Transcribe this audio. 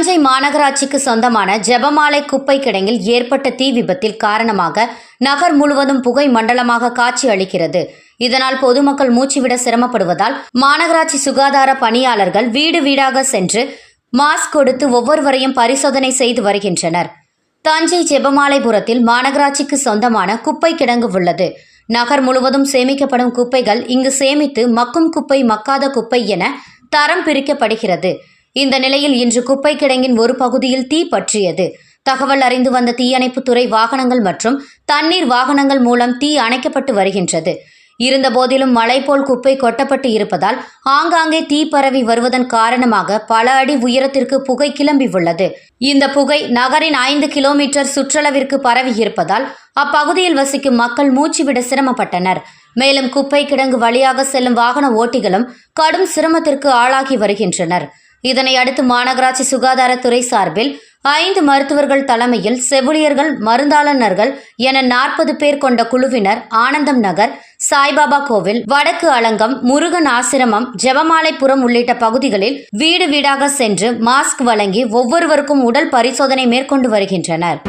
தஞ்சை மாநகராட்சிக்கு சொந்தமான ஜெபமாலை குப்பை கிடங்கில் ஏற்பட்ட தீ விபத்தில் காரணமாக நகர் முழுவதும் புகை மண்டலமாக காட்சி அளிக்கிறது. இதனால் பொதுமக்கள் மூச்சுவிட சிரமப்படுவதால் மாநகராட்சி சுகாதார பணியாளர்கள் வீடு வீடாக சென்று மாஸ்க் கொடுத்து ஒவ்வொருவரையும் பரிசோதனை செய்து வருகின்றனர். தஞ்சை ஜெபமாலைபுரத்தில் மாநகராட்சிக்கு சொந்தமான குப்பை கிடங்கு உள்ளது. நகர் முழுவதும் சேமிக்கப்படும் குப்பைகள் இங்கு சேமித்து மக்கும் குப்பை, மக்காத குப்பை என தரம் பிரிக்கப்படுகிறது. இந்த நிலையில் இன்று குப்பை கிடங்கின் ஒரு பகுதியில் தீ பற்றியது. தகவல் அறிந்து வந்த தீயணைப்புத்துறை வாகனங்கள் மற்றும் தண்ணீர் வாகனங்கள் மூலம் தீ அணைக்கப்பட்டு வருகின்றது. இருந்தபோதிலும் மழை போல் குப்பை கொட்டப்பட்டு இருப்பதால் ஆங்காங்கே தீ பரவி வருவதன் காரணமாக பல அடி உயரத்திற்கு புகை கிளம்பி உள்ளது. இந்த புகை நகரின் 5 கிலோமீட்டர் சுற்றளவிற்கு பரவி இருப்பதால் அப்பகுதியில் வசிக்கும் மக்கள் மூச்சுவிட சிரமப்பட்டனர். மேலும் குப்பை கிடங்கு வழியாக செல்லும் வாகன ஓட்டிகளும் கடும் சிரமத்திற்கு ஆளாகி வருகின்றனர். இதனை அடுத்து மாநகராட்சி சுகாதாரத்துறை சார்பில் 5 மருத்துவர்கள் தலைமையில் செவிலியர்கள், மருந்தாளர்கள் என 40 பேர் கொண்ட குழுவினர் ஆனந்தம் நகர், சாய்பாபா கோவில், வடக்கு அலங்கம், முருகன் ஆசிரமம், ஜெபமாலைபுரம் உள்ளிட்ட பகுதிகளில் வீடு வீடாக சென்று மாஸ்க் வழங்கி ஒவ்வொருவருக்கும் உடல் பரிசோதனை மேற்கொண்டு வருகின்றனர்.